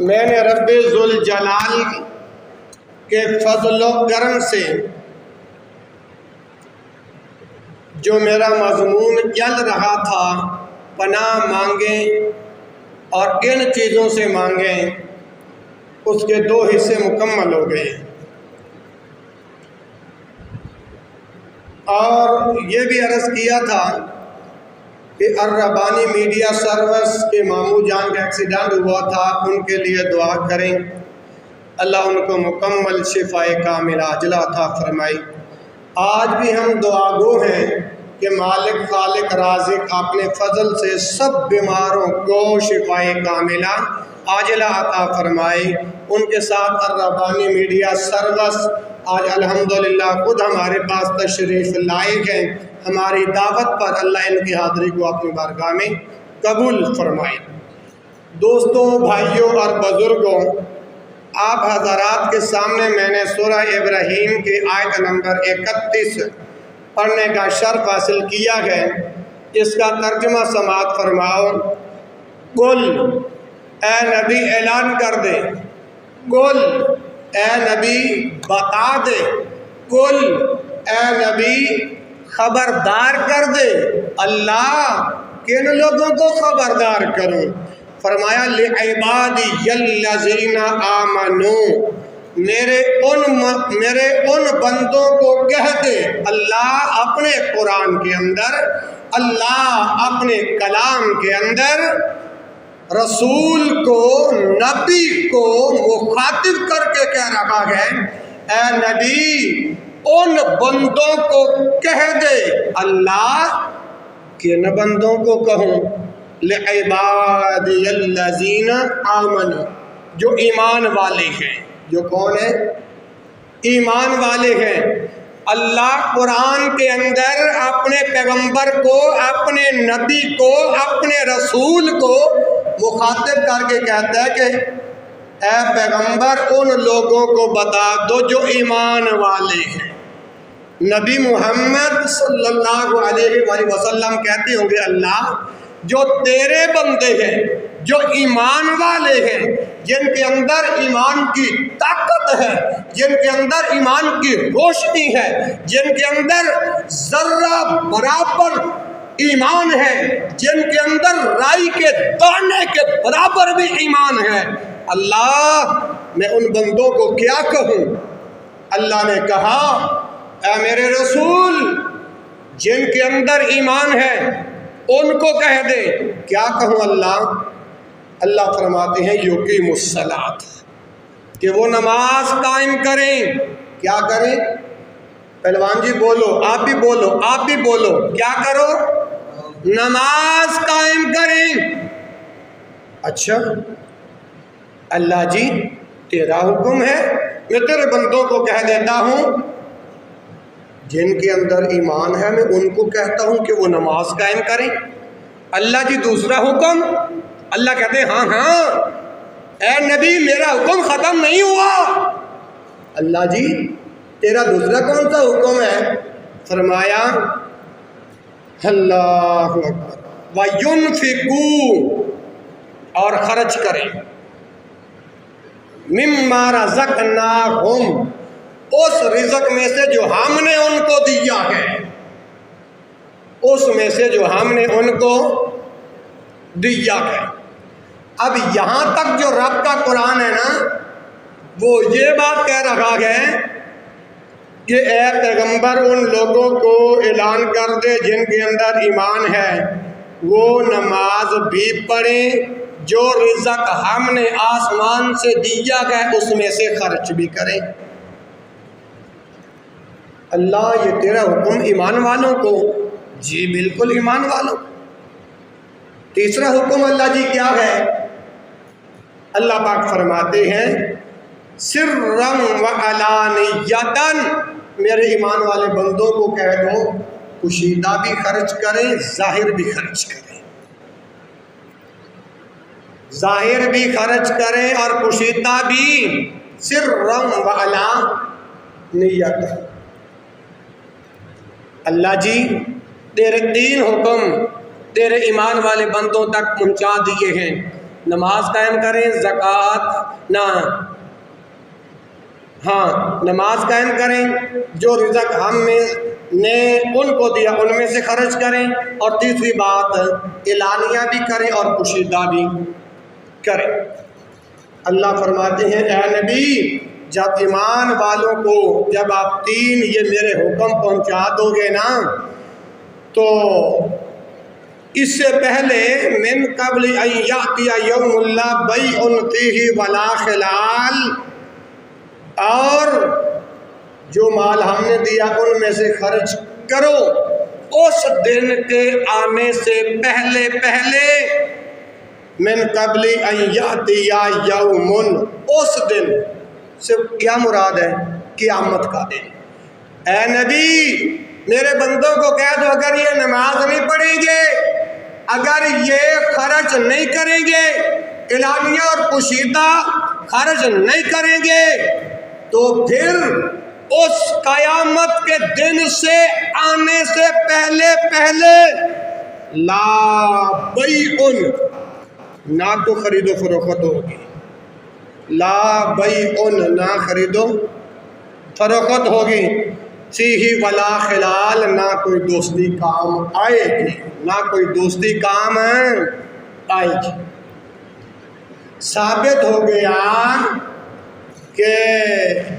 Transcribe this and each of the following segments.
میں نے رب ذوالجلال کے فضل و کرم سے جو میرا مضمون چل رہا تھا پناہ مانگیں اور کن چیزوں سے مانگیں، اس کے 2 حصے مکمل ہو گئے، اور یہ بھی عرض کیا تھا کہ الربانی میڈیا سروس کے ماموں جان کا ایکسیڈنٹ ہوا تھا، ان کے لیے دعا کریں، اللہ ان کو مکمل شفاء کاملہ عاجلہ عطا فرمائے۔ آج بھی ہم دعا گو ہیں کہ مالک خالق رازق اپنے فضل سے سب بیماروں کو شفاء کاملہ عاجلہ عطا فرمائے۔ ان کے ساتھ الربانی میڈیا سروس آج الحمدللہ خود ہمارے پاس تشریف لائے ہیں، ہماری دعوت پر اللہ ان کی حاضری کو اپنی بارگاہ میں قبول فرمائے۔ دوستوں، بھائیوں اور بزرگوں، آپ حضرات کے سامنے میں نے سورہ ابراہیم کی آیت نمبر 31 پڑھنے کا شرف حاصل کیا ہے، اس کا ترجمہ سماعت فرماؤ۔ قل، اے نبی اعلان کر دے، قل، اے نبی بتا دے، قل، اے نبی خبردار کر دے۔ اللہ کن لوگوں کو خبردار کروں؟ فرمایا لعبادی الذین آمنوا، میرے ان بندوں کو کہہ دے۔ اللہ اپنے قرآن کے اندر، اللہ اپنے کلام کے اندر رسول کو، نبی کو مخاطب کر کے کہہ رہا ہے، اے نبی ان بندوں کو کہہ دے۔ اللہ کن بندوں کو کہوں؟ لعبادی الذین آمنوا، جو ایمان والے ہیں۔ جو کون ہے؟ ایمان والے ہیں۔ اللہ قرآن کے اندر اپنے پیغمبر کو، اپنے نبی کو، اپنے رسول کو مخاطب کر کے کہتا ہے کہ اے پیغمبر ان لوگوں کو بتا دو جو ایمان والے ہیں۔ نبی محمد صلی اللہ علیہ وآلہ وسلم کہتے ہوں گے اللہ جو تیرے بندے ہیں، جو ایمان والے ہیں، جن کے اندر ایمان کی طاقت ہے، جن کے اندر ایمان کی روشنی ہے، جن کے اندر ذرہ برابر ایمان ہے، جن کے اندر رائی کے دانے کے برابر بھی ایمان ہے، اللہ میں ان بندوں کو کیا کہوں؟ اللہ نے کہا اے میرے رسول جن کے اندر ایمان ہے ان کو کہہ دے۔ کیا کہوں اللہ؟ اللہ فرماتے ہیں یقیم الصلاۃ، کہ وہ نماز قائم کریں۔ کیا کریں؟ پہلوان جی بولو، آپ بھی بولو، آپ بھی بولو، کیا کرو؟ نماز قائم کریں۔ اچھا اللہ جی تیرا حکم ہے، میں تیرے بندوں کو کہہ دیتا ہوں جن کے اندر ایمان ہے، میں ان کو کہتا ہوں کہ وہ نماز قائم کریں۔ اللہ جی دوسرا حکم؟ اللہ کہتے ہیں ہاں ہاں اے نبی میرا حکم ختم نہیں ہوا۔ اللہ جی تیرا دوسرا کون سا حکم ہے؟ فرمایا اللہ اکبر وَيُنْفِقُوا، اور خرچ کریں، مِمَّا رَزَقْنَاهُمْ، اس رزق میں سے جو ہم نے ان کو دیا ہے، اس میں سے جو ہم نے ان کو دیا ہے۔ اب یہاں تک جو رب کا قرآن ہے نا، وہ یہ بات کہہ رہا ہے کہ اے پیغمبر ان لوگوں کو اعلان کر دے جن کے اندر ایمان ہے وہ نماز بھی پڑھیں، جو رزق ہم نے آسمان سے دیا ہے اس میں سے خرچ بھی کریں۔ اللہ یہ تیرا حکم ایمان والوں کو؟ جی بالکل ایمان والوں۔ تیسرا حکم اللہ جی کیا ہے؟ اللہ پاک فرماتے ہیں سرًا وعلانیۃً، میرے ایمان والے بندوں کو کہہ دو کشیدہ بھی خرچ کریں، ظاہر بھی خرچ کریں، ظاہر بھی خرچ کریں اور کشیدہ بھی، سرًا وعلانیۃً۔ اللہ جی تیرے 3 حکم تیرے ایمان والے بندوں تک پہنچا دیے ہیں۔ نماز قائم کریں، زکوٰۃ نہ، ہاں نماز قائم کریں، جو رزق ہم نے ان کو دیا ان میں سے خرچ کریں، اور تیسری بات اعلانیہ بھی کریں اور پوشیدہ بھی کریں۔ اللہ فرماتے ہیں اے نبی جب ایمان والوں کو جب آپ تین یہ میرے حکم پہنچا دو گے نا، تو اس سے پہلے من قبل ان یاتی یوم لا بیع فیہ ولا خلال، اور جو مال ہم نے دیا ان میں سے خرچ کرو اس دن کے آنے سے پہلے پہلے، من قبل ان یاتی یوم، اس دن سے کیا مراد ہے؟ قیامت کا دن۔ اے نبی میرے بندوں کو کہہ دو اگر یہ نماز نہیں پڑھیں گے، اگر یہ خرچ نہیں کریں گے، اعلانیہ اور پوشیدہ خرچ نہیں کریں گے، تو پھر اس قیامت کے دن سے آنے سے پہلے پہلے لا بیع، نہ تو خرید و فروخت ہوگی، لا بیع، نہ خرید و فروخت ہوگی، فیہ ولا خلال، نہ کوئی دوستی کام آئے گی، نہ کوئی دوستی کام آئے گی۔ ثابت ہو گیا کہ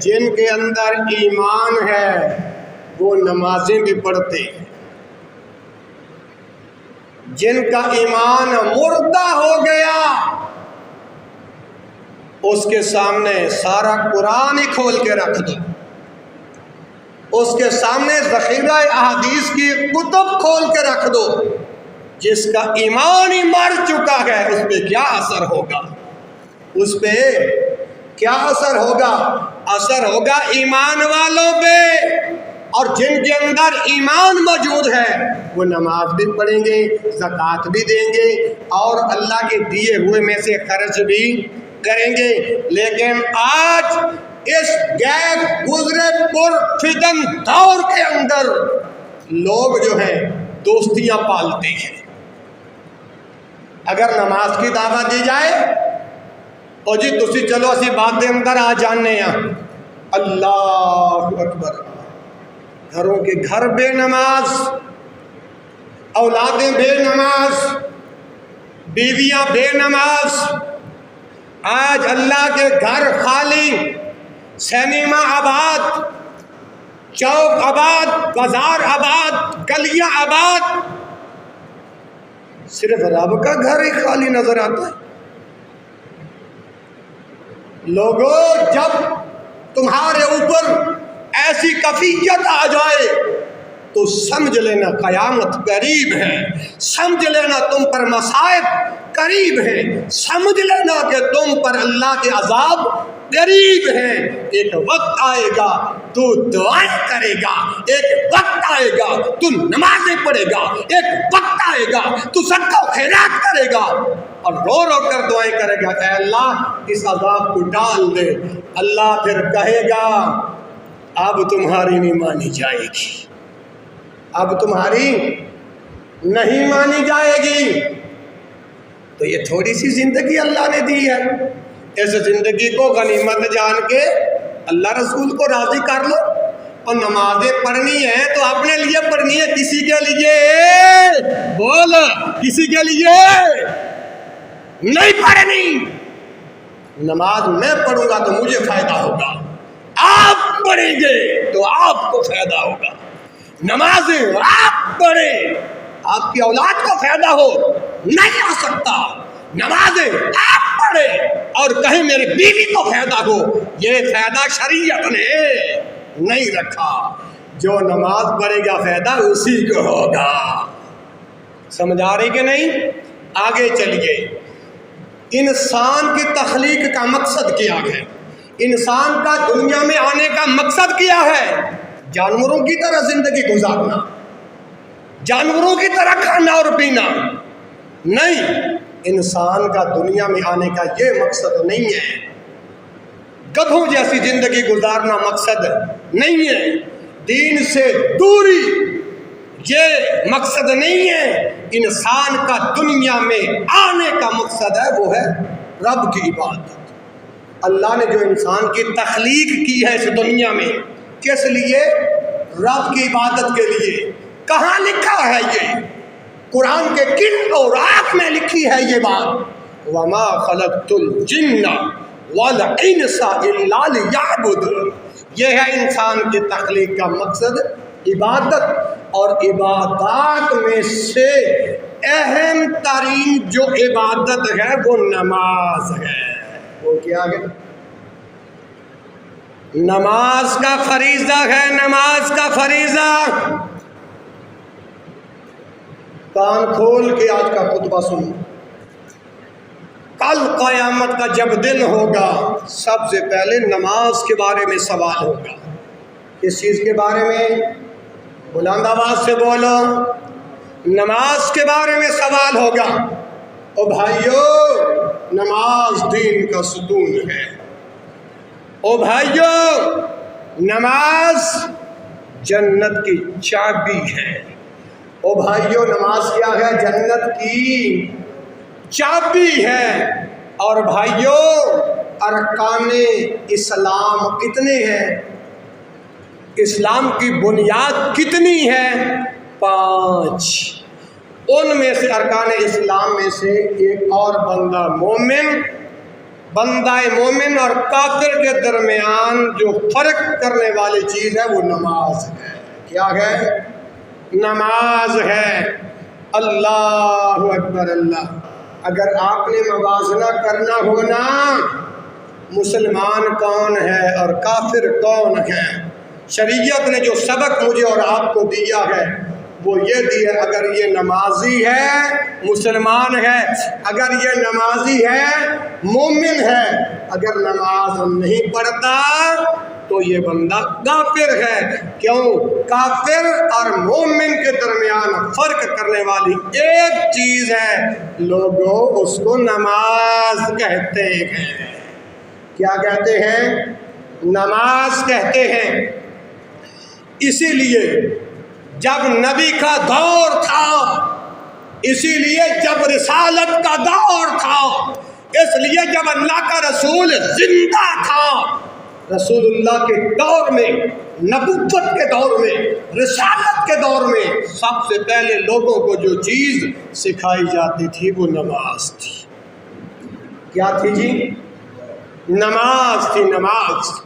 جن کے اندر ایمان ہے وہ نمازیں بھی پڑھتے ہیں، جن کا ایمان مردہ ہو گیا اس کے سامنے سارا قرآن ہی کھول کے رکھ دو، اس کے سامنے ذخیرہ احادیث کی کتب کھول کے رکھ دو، جس کا ایمان ہی مر چکا ہے اس پہ کیا اثر ہوگا؟ اس پہ کیا اثر ہوگا؟ اثر ہوگا ایمان والوں پہ، اور جن کے اندر ایمان موجود ہے وہ نماز بھی پڑھیں گے، زکوٰۃ بھی دیں گے، اور اللہ کے دیے ہوئے میں سے خرچ بھی کریں گے۔ لیکن آج اس غیر گزرے پر فتن دور کے اندر لوگ جو ہیں دوستیاں پالتے ہیں۔ اگر نماز کی دعوت دی جائے اور جی تسی چلو اسی بات دے اندر آ جانے ہیں، اللہ اکبر، گھروں کے گھر بے نماز، اولادیں بے نماز، بیویاں بے نماز، آج اللہ کے گھر خالی، سینما آباد، چوک آباد، بازار آباد، گلیاں آباد، صرف رب کا گھر ہی خالی نظر آتا ہے۔ لوگوں جب تمہارے اوپر ایسی کفیت آ جائے تو سمجھ لینا قیامت قریب ہے، سمجھ لینا تم پر مصائب قریب ہے، سمجھ لینا کہ تم پر اللہ کے عذاب قریب ہے۔ ایک وقت آئے گا تو دعائیں کرے گا، ایک وقت آئے گا تو نمازیں پڑھے گا، ایک وقت آئے گا تو صدقہ و خیرات کرے گا، اور رو رو کر دعائیں کرے گا اے اللہ اس عذاب کو ڈال دے۔ اللہ پھر کہے گا اب تمہاری نہیں مانی جائے گی، اب تمہاری نہیں مانی جائے گی۔ تو یہ تھوڑی سی زندگی اللہ نے دی ہے، اس زندگی کو غنیمت جان کے اللہ رسول کو راضی کر لو، اور نمازیں پڑھنی ہے تو اپنے لیے پڑھنی ہے، کسی کے لیے بول، کسی کے لیے نہیں پڑھنی۔ نماز میں پڑھوں گا تو مجھے فائدہ ہوگا، آپ پڑھیں گے تو آپ کو فائدہ ہوگا۔ نمازیں آپ پڑھیں آپ کی اولاد کو فائدہ ہو نہیں ہو سکتا، نمازیں آپ پڑھیں اور کہیں میرے بیوی کو فائدہ ہو، یہ فائدہ شریعت نے نہیں رکھا۔ جو نماز پڑھے گا فائدہ اسی کو ہوگا۔ سمجھ آ رہی کہ نہیں؟ آگے چلیے، انسان کی تخلیق کا مقصد کیا ہے؟ انسان کا دنیا میں آنے کا مقصد کیا ہے؟ جانوروں کی طرح زندگی گزارنا، جانوروں کی طرح کھانا اور پینا نہیں، انسان کا دنیا میں آنے کا یہ مقصد نہیں ہے۔ گدھوں جیسی زندگی گزارنا مقصد نہیں ہے۔ دین سے دوری یہ مقصد نہیں ہے انسان کا دنیا میں آنے کا مقصد ہے وہ ہے رب کی عبادت۔ اللہ نے جو انسان کی تخلیق کی ہے اس دنیا میں کس لیے؟ رب کی عبادت کے لیے۔ کہاں لکھا ہے یہ؟ قرآن کے کن اوراق میں لکھی ہے یہ بات؟ وَمَا خَلَقْتُ الْجِنَّ وَالْإِنسَ إِلَّا لِيَعْبُدُونِ۔ یہ ہے انسان کی تخلیق کا مقصد عبادت، اور عبادات میں سے اہم ترین جو عبادت ہے وہ نماز ہے۔ وہ کیا ہے؟ نماز کا فریضہ ہے، نماز کا فریضہ۔ کان کھول کے آج کا خطبہ سنو۔ کل قیامت کا جب دن ہوگا سب سے پہلے نماز کے بارے میں سوال ہوگا۔ کس چیز کے بارے میں؟ بلند آواز سے بولو۔ نماز کے بارے میں سوال ہوگا۔ او بھائیو، نماز دین کا ستون ہے۔ او بھائیو، نماز جنت کی چابی ہے۔ او بھائیو، نماز کیا ہے؟ جنت کی چابی ہے۔ اور بھائیو، ارکان اسلام کتنے ہیں؟ اسلام کی بنیاد کتنی ہے؟ 5۔ ان میں سے ارکان اسلام میں سے ایک اور بندہ مومن اور کافر کے درمیان جو فرق کرنے والی چیز ہے وہ نماز ہے۔ کیا ہے؟ نماز ہے۔ اللہ اکبر اللہ۔ اگر آپ نے موازنہ کرنا ہو نا مسلمان کون ہے اور کافر کون ہے، شریعت نے جو سبق مجھے اور آپ کو دیا ہے وہ یہ دیا، اگر یہ نمازی ہے مسلمان ہے، اگر یہ نمازی ہے مومن ہے، اگر نماز نہیں پڑھتا تو یہ بندہ کافر ہے۔ کیوں؟ کافر اور مومن کے درمیان فرق کرنے والی ایک چیز ہے، لوگوں اس کو نماز کہتے ہیں۔ کیا کہتے ہیں؟ نماز کہتے ہیں۔ اسی لیے جب نبی کا دور تھا، اسی لیے جب رسالت کا دور تھا، اس لیے جب اللہ کا رسول زندہ تھا، رسول اللہ کے دور میں، نبوت کے دور میں، رسالت کے دور میں سب سے پہلے لوگوں کو جو چیز سکھائی جاتی تھی وہ نماز تھی۔ کیا تھی جی؟ نماز تھی، نماز۔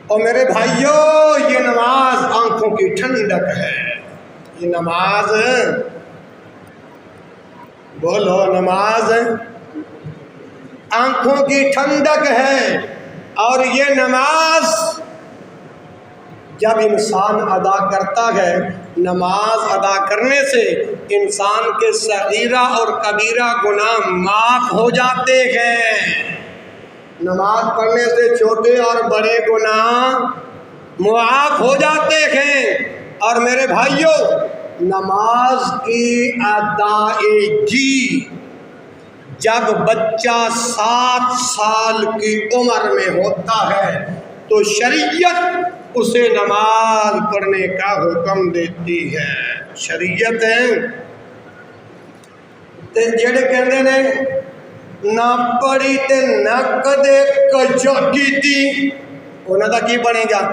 اور میرے بھائیوں، یہ نماز آنکھوں کی ٹھنڈک ہے۔ یہ نماز، بولو، نماز آنکھوں کی ٹھنڈک ہے۔ اور یہ نماز جب انسان ادا کرتا ہے، نماز ادا کرنے سے انسان کے صغیرہ اور کبیرہ گناہ معاف ہو جاتے ہیں۔ نماز پڑھنے سے چھوٹے اور بڑے گناہ معاف ہو جاتے ہیں۔ اور میرے بھائیوں، نماز کی ادائیگی جب بچہ 7 سال کی عمر میں ہوتا ہے تو شریعت اسے نماز پڑھنے کا حکم دیتی ہے۔ شریعت ہے تے جڑے کہندے نے نہ پڑھی تے نہ کدے کجا کیتی، انہاں دا کی بنے گا؟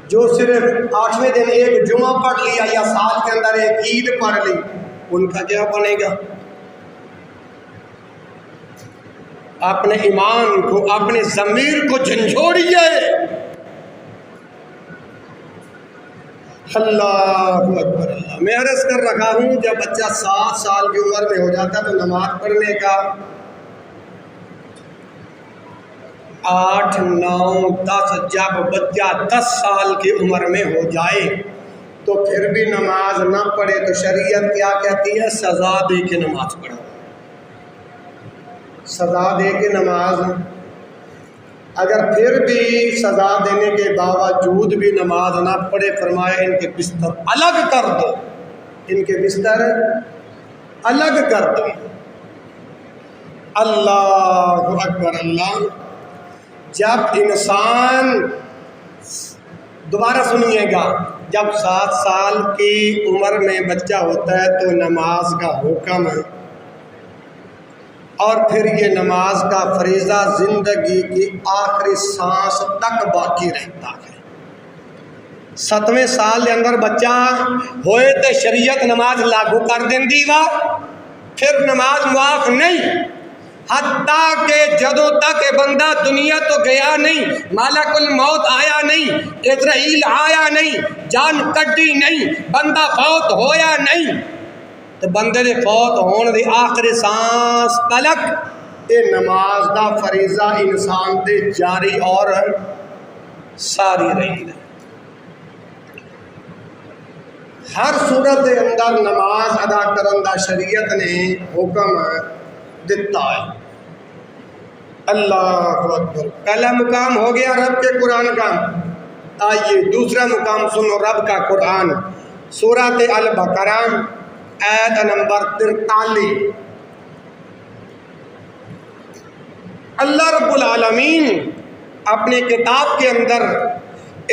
جو صرف 8ویں دن ایک جمعہ پڑھ لیا یا سال کے اندر ایک عید پڑھ لی، ان کا کیا بنے گا؟ اپنے ایمان کو، اپنے ضمیر کو جھنجھوڑیے۔ اللہ اکبر اللہ۔ میں عرض کر رہا ہوں، جب بچہ 7 سال کی عمر میں ہو جاتا ہے تو نماز پڑھنے کا 8، 9، 10، جب بچہ 10 سال کی عمر میں ہو جائے تو پھر بھی نماز نہ پڑھے تو شریعت کیا کہتی ہے؟ سزا دے کے نماز پڑھو۔ سزا دے کے نماز، اگر پھر بھی سزا دینے کے باوجود بھی نماز نہ پڑھے، فرمایا ان کے بستر الگ کر دو، ان کے بستر الگ کر دو۔ اللہ اکبر اللہ۔ جب انسان، دوبارہ سنیے گا، جب 7 سال کی عمر میں بچہ ہوتا ہے تو نماز کا حکم ہے، اور پھر یہ نماز کا فریضہ زندگی کی آخری سانس تک باقی رہتا ہے۔ 7ویں سال کے اندر بچہ ہوئے تو شریعت نماز لاگو کر دینی وا، پھر نماز معاف نہیں، حتیٰ کہ جدوں تک بندہ دنیا تو گیا نہیں، مالک الموت آیا نہیں، اسرائیل آیا نہیں، جان کٹی نہیں، بندہ فوت ہویا نہیں، تو بندے دے فوت ہونے دی آخری سانس تلک یہ نماز دا فریضہ انسان تے جاری اور ساری رہی ہے۔ ہر صورت دے اندر نماز ادا کرن دا شریعت نے حکم دیتا ہے۔ اللہ اکبر۔ پہلا مقام ہو گیا رب کے قرآن کا، آئیے دوسرا مقام سنو رب کا قرآن، سورۃ البقرہ آیت نمبر 43۔ اللہ رب العالمین اپنے کتاب کے اندر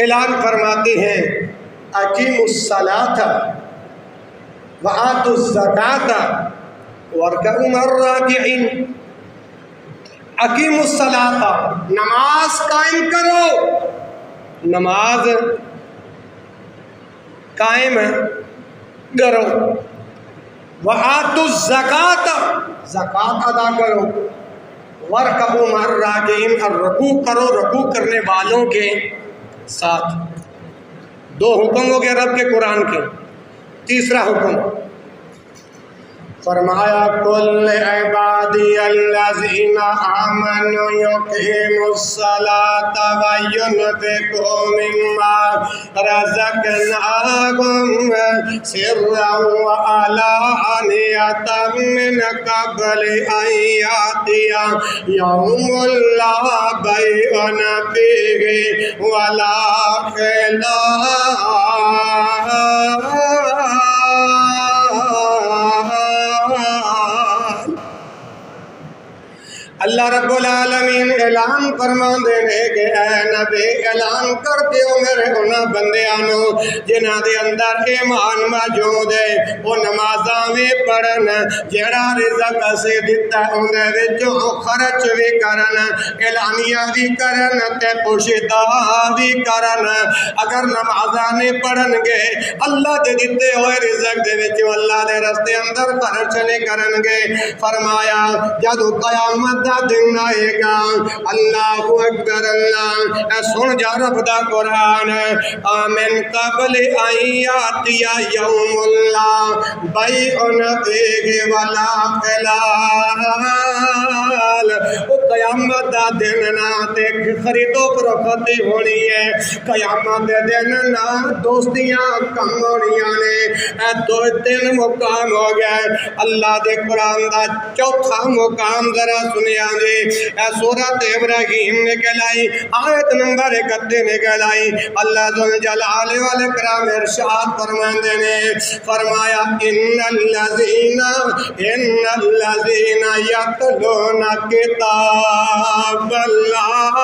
اعلان فرماتے ہیں، اقیموا الصلاۃ وآتوا الزکاۃ وارکعوا مع الراکعین۔ اقیموا الصلاۃ، نماز قائم کرو، نماز قائم کرو، وآتوا الزکاۃ، زکوٰۃ ادا کرو، وارکعوا مع الراکعین، اور رکوع کرو رکوع کرنے والوں کے ساتھ۔ 2 حکم ہو گئے رب کے قرآن کے۔ تیسرا حکم فرمایا، کل عبادی الذین آمنوا یقیموا الصلاۃ وینفقوا مما رزقناہم سرا وعلانیۃ من قبل ان یأتی یوم لا بیع فیہ ولا خلال۔ اللہ رب العالمین اعلان فرما دے کہ اے نبی اعلان کر دیو میرے انہاں بندیانو جنہاں دے اندر ایمان موجود ہے، وہ نمازاں بھی پڑھن، جیڑا رزق اسی دتا اندے وچوں خرچ بھی کرن، اعلانیہ بھی کرن تے پوشیدہ بھی کرن۔ اگر نمازاں نہیں پڑھن گے، اللہ دے دتے ہوئے رزق دے وچوں اللہ دے رستے اندر خرچ نہیں کرن گے، فرمایا جدوں قیامت دن آئے گا، اللہ اکبر، اللہ اے سن جا رب دا قرآن، آمن قبل ان یاتی یوم اللہ بیع فیہ ولا خلال۔ وہ قیامت دا دن نہ تے خرید و فروخت ہونی ہے، قیامت دے دن نہ دوستیاں کم ہونیاں نے۔ اے 2-3 مقام ہو گئے۔ اللہ دے قرآن دا چوتھا مقام ذرا سنیا جی، اے سورۃ ابراہیم نکل آئی، آیت نمبر 31 نکل آئی۔ اللہ ذو الجلال والاکرام ارشاد فرماندے نے، فرمایا ان الذین یتلون کتاب اللہ۔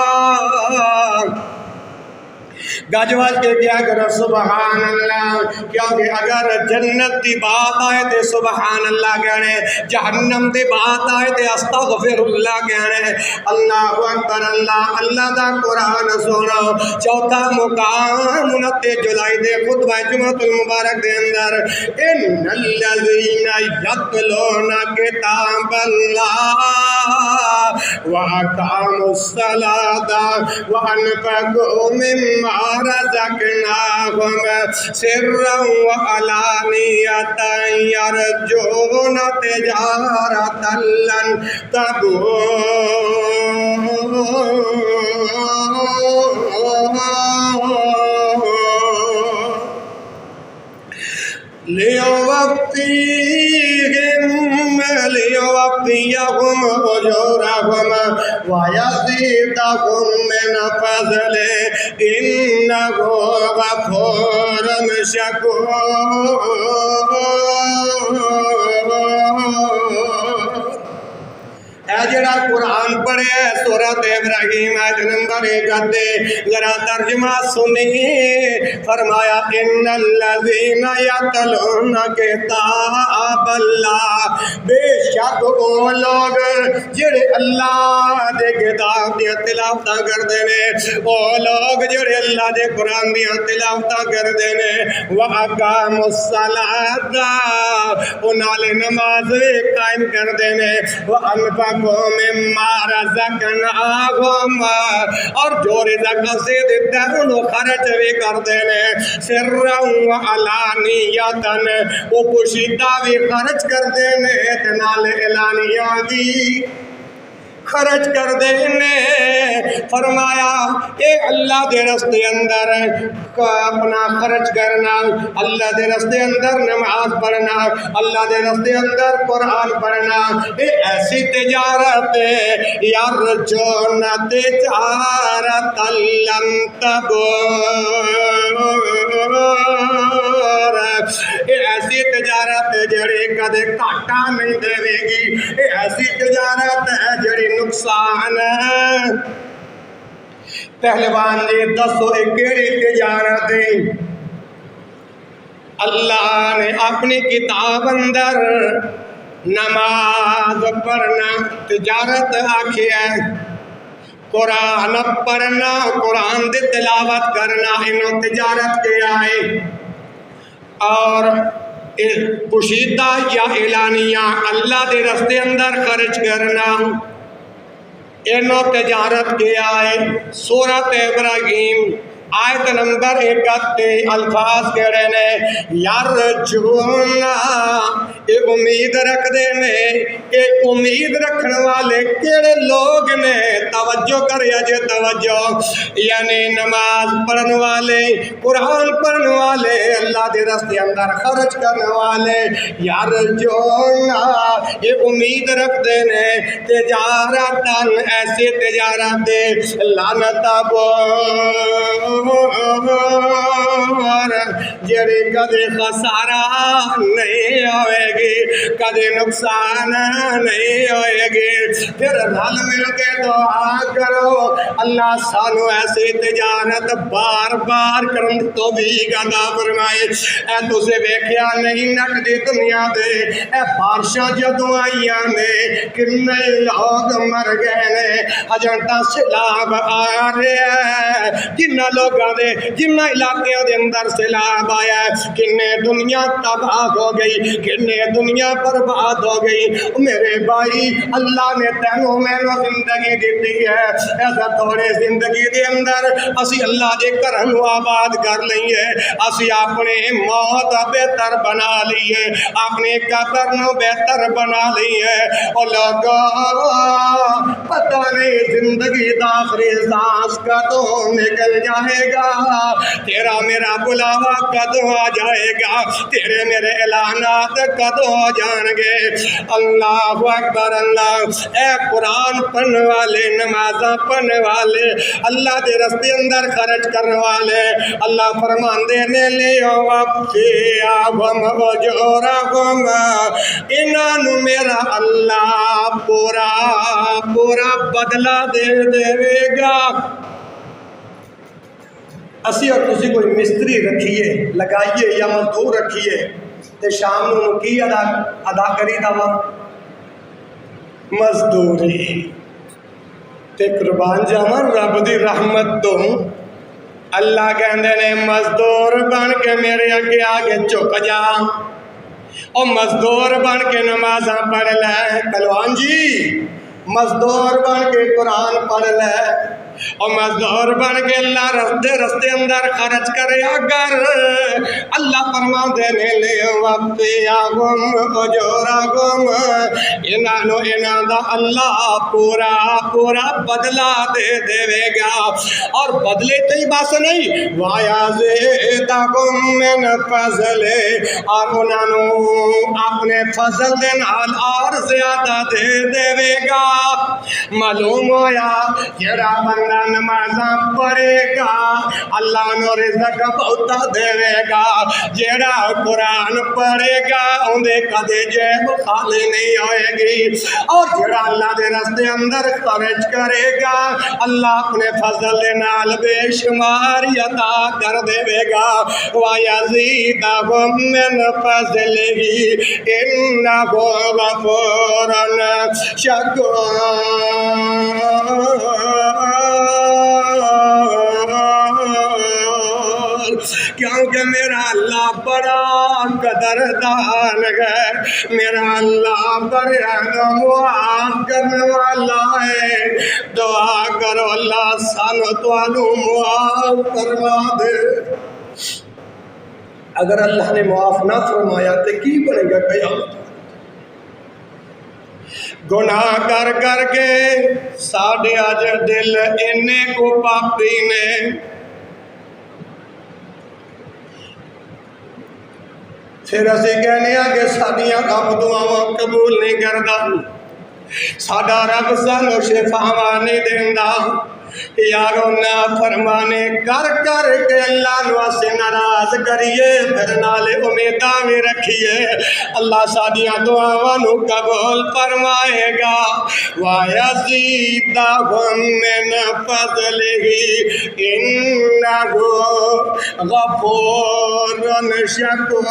گجواج کے کیا کرو سبحان اللہ، کیونکہ اگر جنت دی بات آئے تے سبحان اللہ کہنے، جہنم دی بات آئے تے استغفر اللہ کہنے۔ اللہ اکبر، اللہ دا قرآن سنو۔ چوتھا مقام 29 جولائی دے خطبہ جمعۃ المبارک دے اندر، ان الذین یتلون کتاب اللہ واقاموا الصلاۃ وانفقوا مما رزقناہم سرا وعلانیۃ یرجون تجارۃ لن تبور۔ لِيُوَفِّيَهُمْ أُجُورَهُمْ وَيَزِيدَهُم مِّن فَضْلِهِ إِنَّهُ غَفُورٌ شَكُورٌ۔ اے جڑا قرآن پڑھے سورۃ ابراہیم آیت نمبر 31 ذرا ترجمہ سنیے، فرمایا ان الذین یتلون کتاب اللہ، بے شک وہ لوگ جڑے اللہ دے کتاب دی تلاوت کردے نے، وہ لوگ جڑے اللہ دے قرآن دی تلاوت کردے نے، وَأَقَامُوا الصَّلَاةَ انہاں نماز قائم کردے نے، وَأَنفَقُوا مِمَّا رَزَقْنَاهُمْ اور جو رزق سے دیتا ہے انہوں خرچ بھی کردے نے، سِرًّا وَعَلَانِيَةً وہ پوشیدہ بھی خرچ کردے نے، نال اعلانیہ بھی خرچ کر دینے۔ فرمایا اے اللہ دے رستے اندر اپنا خرچ کرنا، اللہ دے رستے اندر نماز پڑھنا، اللہ دے رستے اندر قرآن پڑھنا، اے ایسی تجارت یرجون تجارت لن تبور، اے ایسی تجارت جڑی کدے گھاٹا نہیں دے گی، اے ایسی تجارت ہے جڑی نقصان ہے۔ پہلوان جی دسو کیڑی تجارت ہے؟ اللہ نے اپنی کتاب اندر نماز پڑھنا تجارت آکھی ہے، قرآن پڑھنا، قرآن دی تلاوت کرنا انہوں تجارت کے آئے، اور پوشیدہ یا اعلانیہ اللہ دے رستے اندر خرچ کرنا انہوں تجارت کے آئے۔ سورۃ ابراہیم آیت نمبر 31 الفاظ کہہ رہے نے یرجون، یہ امید رکھ دے نے، کہ امید رکھنے والے کیڑے لوگ نے، توجہ کریا جے توجہ، یعنی نماز پڑھنے والے، قرآن پڑھنے والے، اللہ دے رستے اندر خرچ کرنے والے، یرجون یہ امید رکھ دے نے، تجارتاً ایسی تجارت لن تبور جڑی کدے خسارہ نہیں ہوئے گی، کدے نقصان نہیں ہوئے گی۔ پھر رل مل کے دعا کرو اللہ سانو ایسی تجارت بار بار کرن تو بھی عطا فرمائے۔ اے تسے ویکھیا نہیں نقدی دنیا دے اے بارشاں جدوں آئیاں نے کنے لوگ مر گئے نے، اجنتا سیلاب آ رہے ہیں، جنہ لوگاں دے جنہ علاقے دے اندر سیلاب آیا ہے، کنے دنیا تباہ ہو گئی، کنے دنیا برباد ہو گئی۔ میرے بھائی اللہ نے تینوں میں زندگی دیتی ہے، ایسا تھوڑے زندگی دے اندر اسی اللہ دے گھراں نوں آباد کر لئیے، اسی اپنے موت بہتر بنا لئیے، اپنے قبر نوں بہتر بنا لئیے۔ او لوگو پتہ نہیں زندگی دا آخری سانس کدوں نکل جائے گا، تیرا میرا بلاوا کدوں آ جائے گا، تیرے میرے اعلانات کدوں آ جان گے۔ اللہ اکبر اللہ۔ اے قرآن پڑھنے والے، نمازاں پڑھنے والے، اللہ دے رستے اندر خرچ کرنے والے، اللہ فرماندے نے لیوفیہم اجورہم، انہاں نوں میرا اللہ پورا پورا بدلہ دے دے گا۔ اسی اور تسی کوئی مستری رکھیے لگائیے یا مزدور رکھیے تے شام نوں کی ادا کری دا مزدوری تے قربان جاواں رب دی رحمت تو اللہ کہندے نے مزدور بن کے میرے اگے آگے جھک جا، او مزدور بن کے نمازاں پڑھ لے، پہلوان جی مزدور بن کے قرآن پڑھ لے، اور مزدور بن کے اللہ رستے اندر خرچ کرے، اگر اللہ فرما دینے لے وَفِيَهُمْ أُجُورَهُمْ، انہاں دا اللہ پورا پورا بدلہ دے گا، اور بدلے تو ہی بس نہیں وَيَزِيدَهُمْ مِنْ فَضْلِهِ، اور انہوں اپنے فضل دے نال اور زیادہ دے گا۔ معلوم ہویا جڑا بندہ بندہ نمازاں پڑھے گا اللہ نو رزق بہتا دے گا، جیڑا قرآن پڑھے گا اندے کدے جیب خالی نہیں ہوئے گی، اور جیڑا اللہ دے راستے اندر خرچ کرے گا اللہ اپنے فضل نال بے شمار عطا کر دے گا، وَيَزِيدَهُم مِّن فَضْلِهِ إِنَّهُ غَفُورٌ شکور، کیونکہ میرا اللہ بڑا قدردان ہے، میرا اللہ بڑا معاف کرنے والا ہے۔ دعا کرو اللہ سانو توانو معاف فرما دے۔ اگر اللہ نے معاف نہ فرمایا تو کی بنے گا قیامت؟ گناہ کر کر کے ساڑھے آج دل انے کو پاپی نے، پھر اسی کہنے کہ ساڑھیاں رب دعاواں قبول نہیں کردا، ساڑھا رب سانو شفاواں نہیں دیندا، یارو نا فرمانے کر کر کے اللہ نو سے ناراض کریے، پھر نالے امیداں بھی رکھیے اللہ سادیاں دعاواں نو قبول فرمائے گا۔ وَيَزِيدَهُم مِّن فَضْلِهِ إِنَّهُ غَفُورٌ شکور،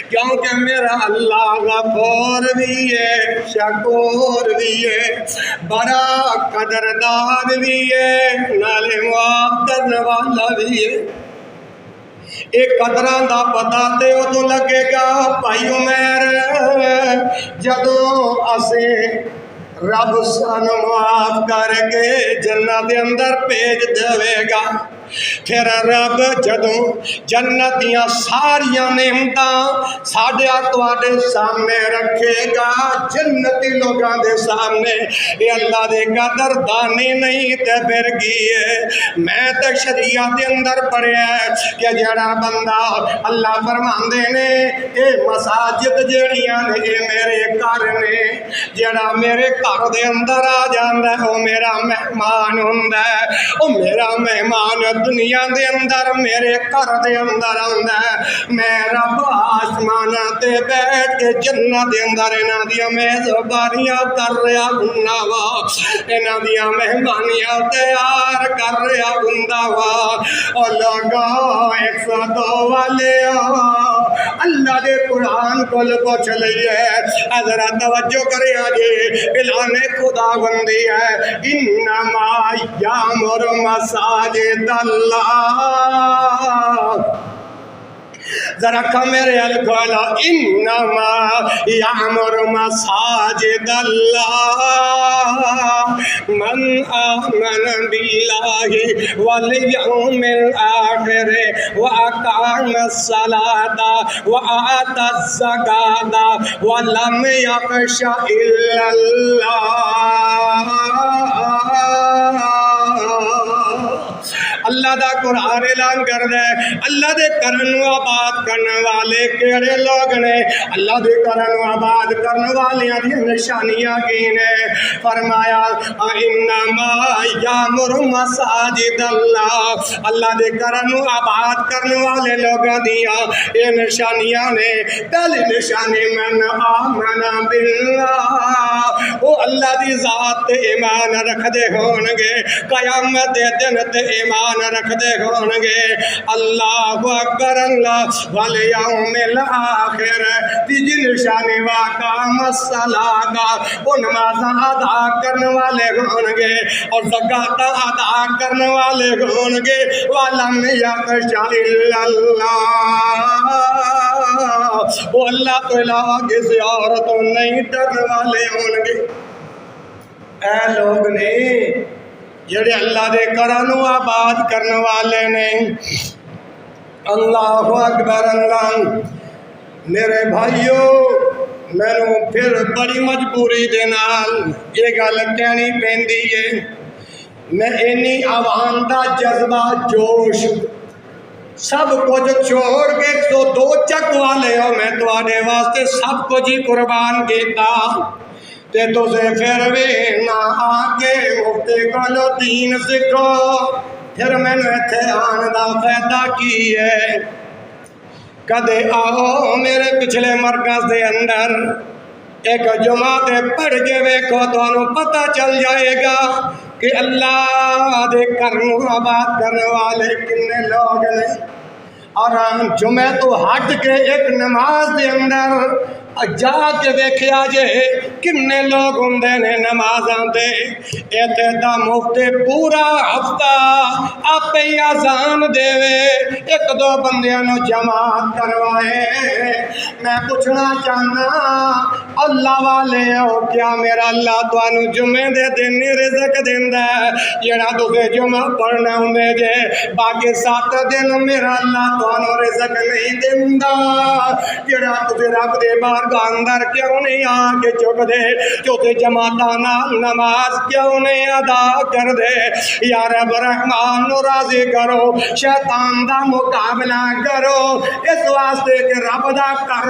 کیونکہ میرا اللہ غفور بھی ہے، شکور بھی ہے، بڑا قدردان بھی ہے، نالے معاف کرنے والا بھی ہے۔ ایک قدران دا پتہ تے او تو لگے گا بھائی عمر جدوں اسے رب سان معاف کر کے جنت دے اندر بھیج دے گا، پھر رب جدوں جنت دیاں ساریاں نعمتاں ساڈے تواڈے سامنے رکھے گا، جنتی لوگاں دے سامنے، اے اللہ دے قدردانی نہیں تے پھر کی ہے؟ میں تے شریعت دے اندر پڑھیا ہے کہ جڑا بندہ اللہ فرماندے نے اے مساجد جڑیاں نے اے میرے گھر نے، جڑا میرے گھر دے اندر آ جاندا ہے او میرا مہمان ہوندا ہے، او میرا مہمان دنیا دے اندر میرے گھر دے اندر آندا ہے، میں رب آسمان تے بیٹھ کے جنت دے اندر انہاں دیاں میزبانیاں کر رہا ہوندا وا، انہاں دیاں مہمانیاں تیار کر رہا ہوندا وا۔ او لوگو 102 والے اللہ دے قرآن کول پوچھ لئیے، ذرا توجہ کرے آجے، اعلان خدا بندی ہے، انما یامر مساجد اللہ، ذرا میرے الکولا، انما یامر مساجد اللہ من آمن باللہ والیوم الآخر واقام الصلاۃ وآت الزکاۃ ولم یخش الا اللہ۔ اللہ دا قرآن اعلان کر دے، اللہ دے کرن و آباد کرنے والے کیڑے لوگ نے، اللہ دے کرن و آباد کرنے والیاں دی نشانیاں کی نے، فرمایا انما یامر مساجد اللہ، اللہ دے کرن و آباد کرنے والے لوگاں دیاں یہ نشانیاں نے۔ پہلی نشانی من آمن باللہ، وہ اللہ دی ذات تے ایمان رکھ دے ہون گے، قیامت دے دن تے ایمان رکھ دے ہون گے، اللہ اکبر اللہ والیوم الآخر۔ تیجی نشانی واقام الصلاۃ، وہ نمازاں ادا کرنے والے ہون گے اور زکوٰۃ ادا کرنے والے ہون گے، ولم یخش الا اللہ، وہ اللہ تو علاوہ کسی اور تو نہیں ڈرنے والے ہون گے۔ اے لوگ نے جڑے اللہ دے کرن و آباد کرنے والے نے، اللہ اکبر اللہ۔ میرے بھائیو میں پھر بڑی مجبوری دے نال یہ گل کہنی پیندی ہے، میں اینی عوام دا جذبہ جوش سب کچھ چھوڑ کے 102 چک والے ہو، میں تواڈے واسطے سب کچھ ہی قربان کیتا، تے تسے پھر بھی نہ آگے مفتی کولو دین سکھو، پھر میں نے اتھے آن دا فائدہ کی ہے۔ کدے آؤ میرے پچھلے مرکز دے اندر ایک جمعہ تے پڑھ کے ویکھو تو انہوں پتہ چل جائے گا کہ اللہ دے کرنو آباد کرنے والے کنے لوگ نے۔ اور جمعہ تو ہٹ کے ایک نماز دے اندر جا کے ویکھیا جے کنے لوگ ہوندے نے نماز آندے، ایتھے دا مفتی پورا ہفتہ آپ ہی اذان دے ایک دو بندیاں نو جماعت کروائے۔ میں پوچھنا چاہنا اللہ والے ہو کیا میرا اللہ تانوں جمعے دے دن رزق دیندا ہے جڑا تسے جمعہ پڑھنا ہوندے جے، باقی 7 دن میرا اللہ تانوں رزق نہیں دیندا؟ جڑا تسے رب دے بارگاہ اندر کیوں نہیں آ کے چک دے، جو تے جماعتاں نال نماز کیوں نہیں ادا کر دے؟ یا رب رحمان نو راضی کرو، شیطان دا مقابلہ کرو، اس واسطے کہ رب دا کر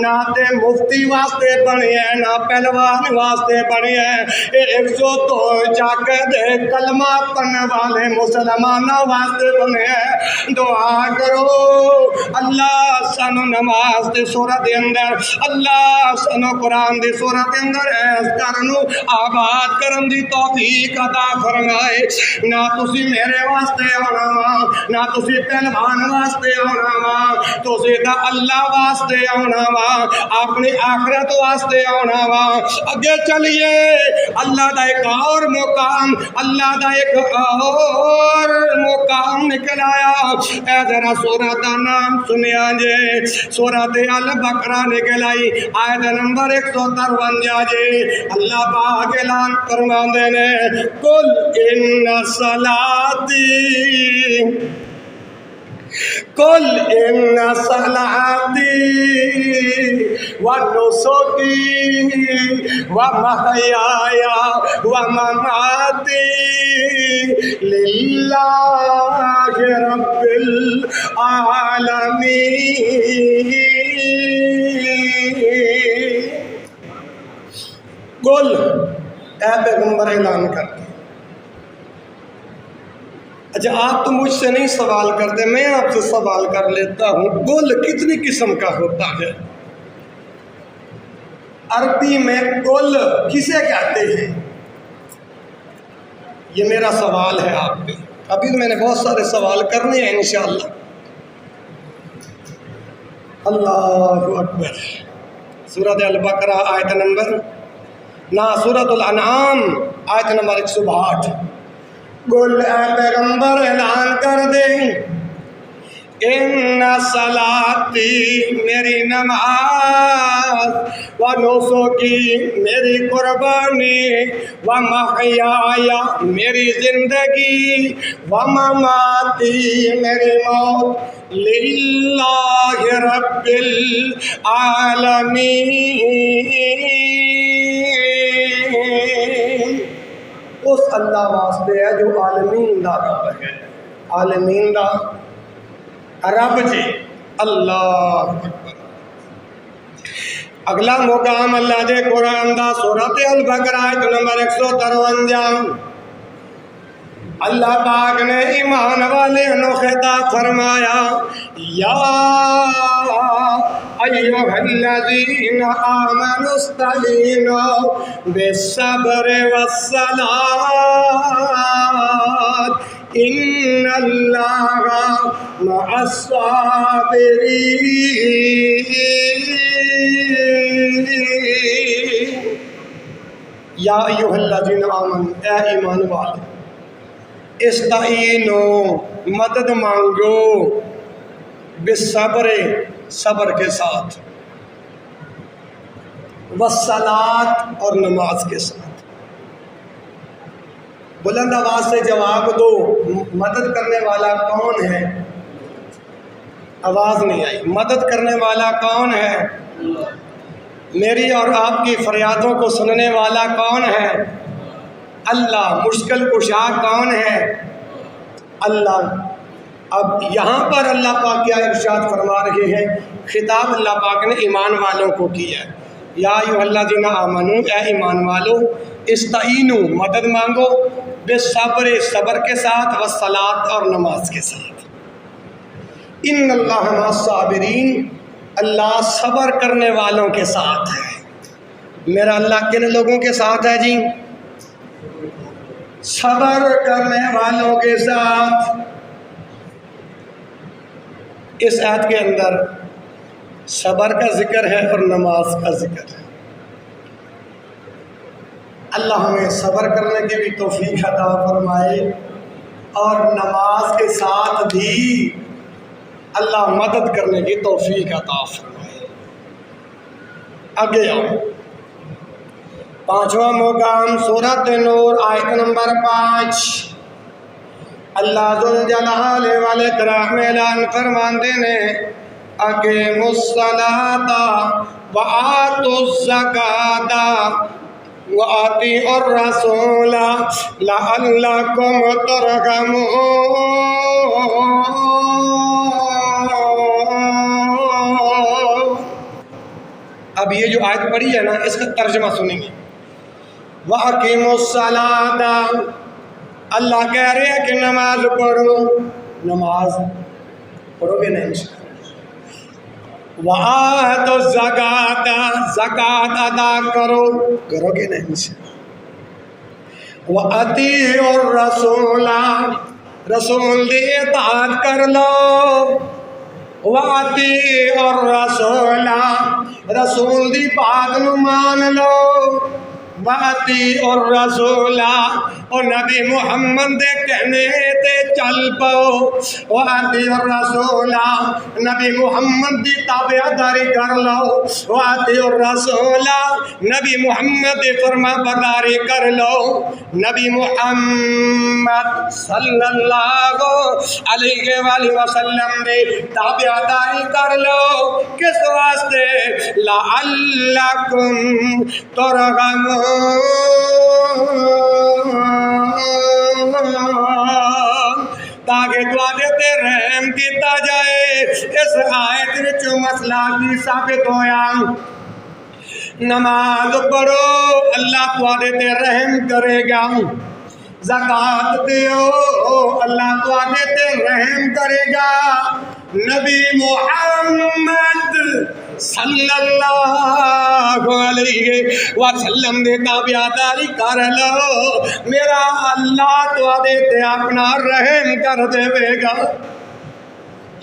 نہ تے مفتی واسطے بنی ہے نہ پہلوان واسطے بنی ہے، 102 چاک دے کلمہ پڑھنے والے مسلمانوں واسطے بنے ہے۔ دعا کرو اللہ سانو نماز دے سورت دے اندر، اللہ سانو قرآن دے سورت دے اندر ایس کرنو آباد کرن دی توفیق عطا فرمائے۔ نہ تسی میرے واسطے ہونا وا، نہ تسی پہلوان واسطے ہونا وا، تسی دا اللہ واسطے ہونا وا، اپنی آخرت واسطے ہونا وا۔ اگے چلیے اللہ دا ایک اور مقام، اللہ دا ایک اور مقام نکل آیا۔ اے ذرا سورت دا نام سنیا جے، سورت البقرہ نکل آئی، آیت نمبر 153 جے۔ اللہ پاک اعلان فرماندے نے قل ان صلاتی قل ان صلاتی ونسکی ومحیای ومماتی للہ رب العالمین۔ قل اے پیغمبر اعلان کرتے۔ اچھا آپ تو مجھ سے نہیں سوال کرتے، میں آپ سے سوال کر لیتا ہوں، قل کتنی قسم کا ہوتا ہے؟ عربی میں قل کسے کہتے ہیں؟ یہ میرا سوال ہے آپ پہ، ابھی میں نے بہت سارے سوال کرنے ہیں انشاءاللہ۔ اللہ اکبر۔ سورۃ البقرہ آیت نمبر سورۃ الانعام آیت نمبر 162۔ قل اے پیغمبر اعلان کر دیں ان صلاتی میری نماز، و نسکی میری قربانی، و محیایا میری زندگی، و مماتی میری موت، للہ رب العالمین، اس اللہ واسطے ہے جو عالمین دا رب ہے، عالمین دا رب جی۔ اللہ اکبر۔ اگلا مقام اللہ دے قرآن دا سورۃ البقرہ آیت نمبر 153۔ اللہ پاک نے ایمان والے نو خطاب فرمایا، یا ایھا الذین آمنوا استعینوا بالصبر والصلاۃ ان اللہ مع الصابرین۔ یا ایھا الذین آمنوا، اے ایمان والے، استعینوا مدد مانگو، بالصبر صبر کے ساتھ، والصلاۃ اور نماز کے ساتھ۔ بلند آواز سے جواب دو، مدد کرنے والا کون ہے؟ آواز نہیں آئی۔ مدد کرنے والا کون ہے؟ میری اور آپ کی فریادوں کو سننے والا کون ہے؟ اللہ۔ مشکل کشا کون ہے؟ اللہ۔ اب یہاں پر اللہ پاک کیا ارشاد فرما رہے ہیں؟ خطاب اللہ پاک نے ایمان والوں کو کیا ہے۔ یا ایھا الذین آمنو، اے ایمان والو، استعینوا، مدد مانگو، بالصبر، صبر کے ساتھ، والصلاۃ، اور نماز کے ساتھ۔ ان اللہ مع الصابرین، اللہ صبر کرنے والوں کے ساتھ ہے۔ میرا اللہ کن لوگوں کے ساتھ ہے جی؟ صبر کرنے والوں کے ساتھ۔ اس آیت کے اندر صبر کا ذکر ہے اور نماز کا ذکر ہے۔ اللہ ہمیں صبر کرنے کی بھی توفیق عطا فرمائے اور نماز کے ساتھ بھی اللہ مدد کرنے کی توفیق عطا فرمائے۔ آگے آؤ، 5واں مقام سورۃ نور، آیت نمبر 5۔ اللہ ذوالجلال والاکرام اعلان فرماندے نے، اقیموا الصلاۃ وآتوا الزکاۃ وآتیعوا الرسول لعلکم ترحمون۔ اب یہ جو آیت پڑھی ہے نا، اس کا ترجمہ سنیں گے۔ وَأَقِیمُوا الصَّلَاةَ، اللہ کہہ رہے ہیں کہ نماز پڑھو، نماز پڑھو گے نہیں انشاءاللہ۔ وَآتُوا الزَّکَاةَ، زکوٰۃ ادا کرو، کرو گے نہیں انشاءاللہ۔ وَأَطِیعُوا الرَّسُولَ، رسول دی اطاعت کر لو۔ وَأَطِیعُوا الرَّسُولَ، رسول دی بات نو مان لو۔ وَأَطِیعُوا الرَّسُولَ، اور نبی محمد دے کہنے تے چل پاؤ۔ وَأَطِیعُوا الرَّسُولَ، نبی محمد دی تابعداری کر لو۔ وَأَطِیعُوا الرَّسُولَ، نبی محمد دی فرما برداری کر لو۔ نبی محمد صلی اللہ علیہ وآلہ وسلم دی تابعداری کر لو۔ کس واسطے؟ لعلکم ترحمون، تاکہ تواڈے تے رحم کیتا جائے۔ اس آیت وچ مسئلہ کی ثابت ہویا؟ نماز پڑھو، اللہ تواڈے تے رحم کرے گا۔ زکوٰۃ دیو، اللہ تواڈے تے رحم کرے گا۔ نبی محمد صلی اللہ علیہ وسلم دے تابعداری کر لو، میرا اللہ تواڈے تے اپنا رحم کر دے گا۔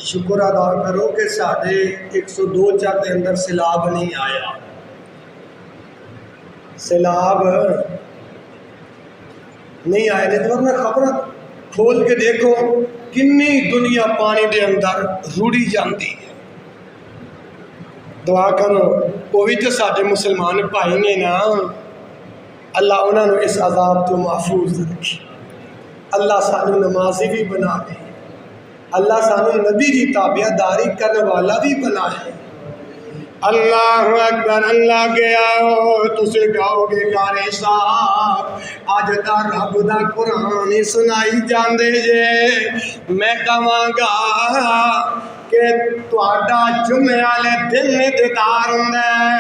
شکر ادا کرو کہ ساڈے 102 چک دے اندر سیلاب نہیں آیا۔ سیلاب نہیں آئے نے، ورنہ خبر کھول کے دیکھو کنی دنیا پانی دے اندر روڑی جاندی ہے۔ دعا کرو، وہ بھی تو سارے مسلمان بھائی نے نا، اللہ انہوں نے اس عذاب تو محفوظ رکھے۔ اللہ سانو نمازی بھی بنا دے، اللہ سانو نبی کی تابعداری کرنے والا بھی بنائے۔ اللہ اکبر، اللہ گیا تسے گاؤ گے گارے صاحب، آج دا رب دا قرآن سنائی جاندے جے۔ میں کہاں گا کہ تواڈا جمعے والے دن دیدار ہوندا ہے،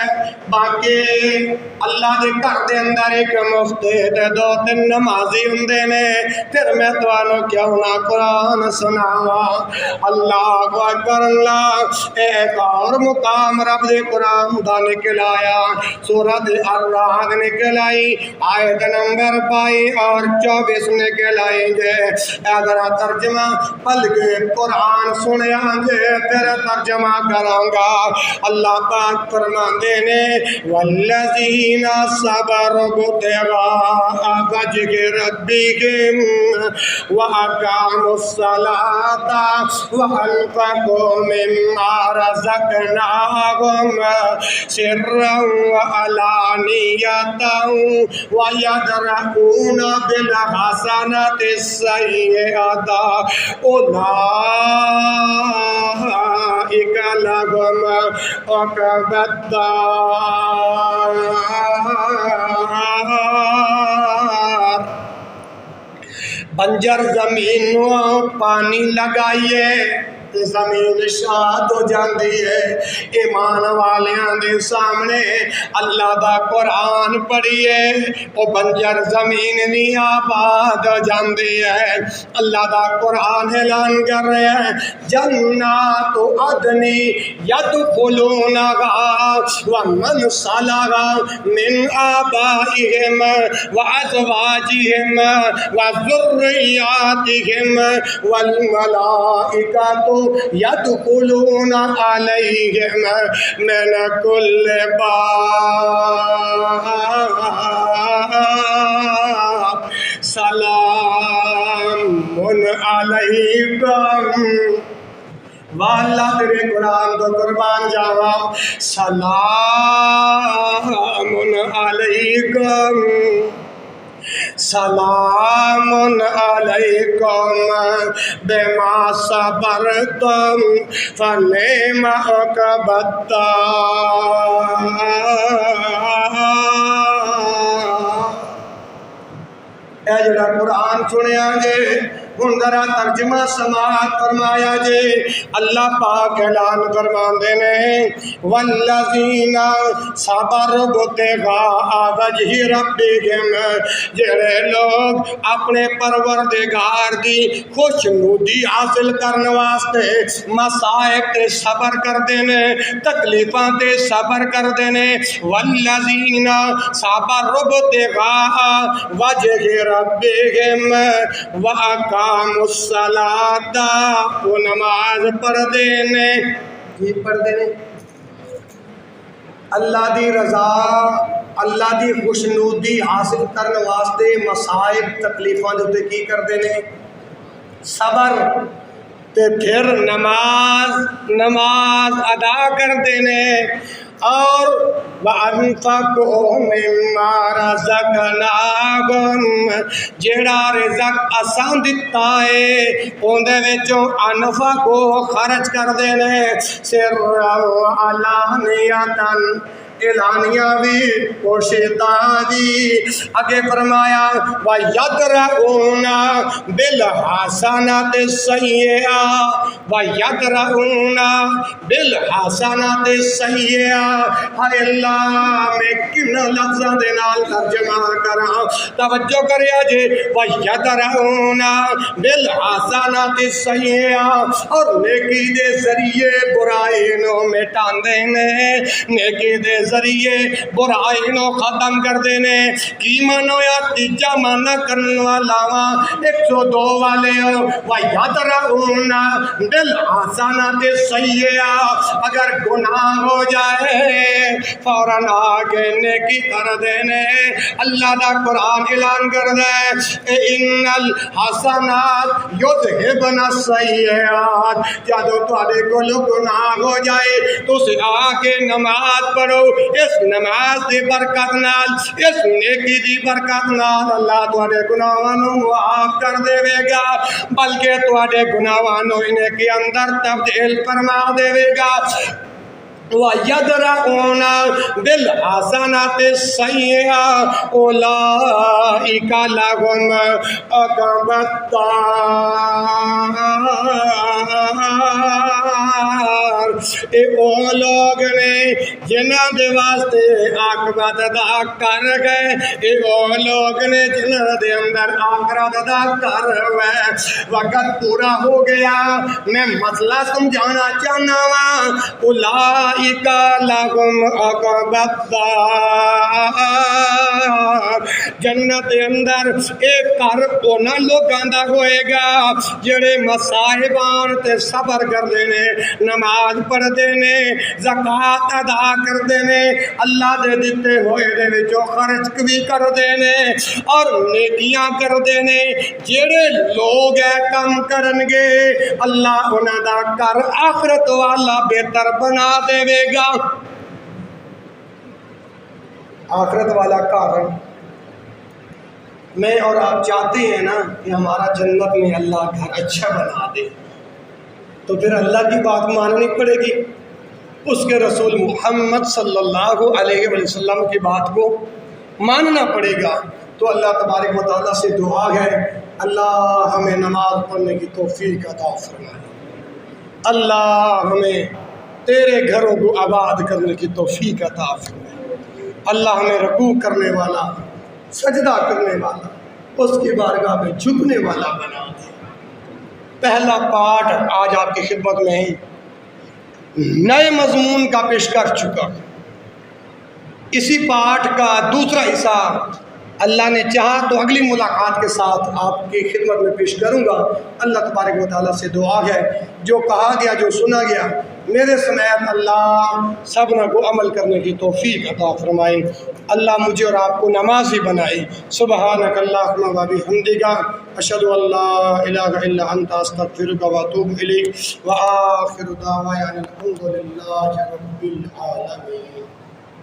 باقی اللہ دے گھر دے اندر ایک مفتے تے 2-3 نمازی ہوندے نے۔ پھر میں تانوں کیوں نہ قرآن سناواں۔ اللہ اکبر، اللہ ایک اور مقام رب دے قرآن دا نکل آیا، سورۃ الرعد نکل آئی، آیت نمبر 22 اور 24 نکل آئی جے۔ اگر ترجمہ پل کے قرآن سنیا جے پھر ترجمہ کراں گا۔ اللہ پاک فرماندے نے، والذین صبروا ابتغاء وجہ ربہم وأقاموا الصلاة وأنفقوا مما رزقناهم سرا وعلانية ويدرؤون بالحسنة السيئة أولئك لهم عقبى الدار۔ بنجر زمین پانی لگائیے، تے زمین شاد ہو جاندی ہے۔ ایمان والیاں دے سامنے اللہ دا قرآن پڑھیے او بنجر زمین بھی آباد ہو جاندی ہے۔ اللہ دا قرآن اعلان کر رہے ہیں جنات عدن يدخلونها ومن صلح من آبائهم وأزواجهم وذرياتهم والملائكة يدخلون عليهم من كل باب سلام علیکم۔ واللہ تیرے قرآن تو قربان جاوا، سلام علیکم سلام علیکم بما صبرتم فنعم عقبی الدار۔ اے جڑا قرآن سنیا جے ہن ذرا ترجمہ سماعت فرمایا جے۔ اللہ پاک اعلان فرماندے نے والذین صبروا ابتغاء وجہ ربہم، جڑے لوگ اپنے پروردگار دی خوشنودی حاصل کرنے واسطے مصائب تے صبر کردے نے، تکلیفاں تے صبر کردے نے۔ والذین صبروا ابتغاء وجہ ربہم وَأَقَامُوا الصَّلَاةَ، وہ نماز پڑھ دینے کی پڑھ دینے اللہ دی رضا، اللہ دی خوشنودی حاصل کرنے واسطے مصائب تکلیفاں دے کی کر دینے صبر، تے پھر نماز ادا کر دینے۔ اور وَأَنفَقُوا مِمَّا رَزَقْنَاهُمْ، جیڑا رزق اساں دتا ہے اوندے وچوں انفقوا خرچ کر دینے، سرًّا وعلانیۃً، اعلانیہ بھی پوشیدہ بھی۔ آگے فرمایا وَيَدْرَؤُونَ بِالْحَسَنَةِ السَّيِّئَةَ وَيَدْرَؤُونَ بِالْحَسَنَةِ السَّيِّئَةَ۔ ہائے اللہ میں کن لفظاں دے نال ترجمہ کراں، توجہ کریا جے۔ وَيَدْرَؤُونَ بِالْحَسَنَةِ السَّيِّئَةَ، اور نیکی دے ذریعے برائی نو مٹاندے نے، نیکی دے ذریعے برائی نو ختم کر دینے۔ کی مانو یا تیجا مانا کرنے والا 102 والے ہو۔ وَيَدْرَؤُونَ بِالْحَسَنَةِ السَّيِّئَةَ، اگر گناہ ہو جائے فوراً آگے نیکی کر دینے۔ اللہ دا قرآن اعلان کر دے اِنَّ الْحَسَنَاتِ يُذْهِبْنَ السَّيِّئَاتِ، جدو تواڈے کول گناہ ہو جائے تو آگے نماز پڑھو، اس نماز دی برکت نال، اس نیکی دی برکت نال اللہ تواڈے گناہاں نو معاف کر دے گا، بلکہ تواڈے گناہاں نو انہیں کے اندر تبدیل فرما دے گا۔ وَيَدْرَؤُونَ بِالْحَسَنَةِ السَّيِّئَةَ أُولَٰئِكَ لَهُمْ عُقْبَى الدَّارِ، اے او لوگ نے جنہاں دے واسطے عاقبت ادا کر گئے، اے او لوگ نے جنہاں دے اندر آخرت ادا کر گئے۔ وقت پورا ہو گیا، میں مسئلہ سمجھانا چاہنا ہوں۔ اولئک لہم عقبی الدار، جنت دے اندر ایک گھر انہاں لوگاں دا ہوئے گا جڑے مصائب آن تے صبر کر دینے، نماز پڑھ دینے، زکوٰۃ ادا کر دینے، اللہ دے دیتے ہوئے دے وچوں خرچ بھی کر دینے اور نیکیاں کر دینے۔ جڑے لوگ اے کم کرن گے اللہ انہاں دا گھر آخرت والا بہتر بنا دے گا۔ آخرت والا گھر میں اور آپ چاہتے ہیں نا کہ ہمارا جنت میں اللہ گھر اچھا بنا دے، تو پھر اللہ کی بات ماننی پڑے گی، اس کے رسول محمد صلی اللہ علیہ وسلم کی بات کو ماننا پڑے گا۔ تو اللہ تبارک و تعالیٰ سے دعا ہے اللہ ہمیں نماز پڑھنے کی توفیق عطا فرمائے۔ اللہ ہمیں تیرے گھروں کو آباد کرنے کی توفیق عطا فرمائے۔ اللہ ہمیں رکوع کرنے والا، سجدہ کرنے والا، اس کی بارگاہ میں جھکنے والا بنا دے۔ پہلا پارٹ آج آپ کی خدمت میں ہی نئے مضمون کا پیش کر چکا۔ اسی پارٹ کا دوسرا حصہ اللہ نے چاہا تو اگلی ملاقات کے ساتھ آپ کی خدمت میں پیش کروں گا۔ اللہ تبارک و تعالیٰ سے دعا ہے جو کہا گیا، جو سنا گیا، میرے سمیت اللہ سبنا کو عمل کرنے کی توفیق عطا فرمائے۔ اللہ مجھے اور آپ کو نمازی بنائے۔ سبحانک اللہم و بحمدک، اشہد ان لا الہ الا انت، استغفرک و اتوب الیک، وآخر دعوانا الحمد للہ رب العالمین۔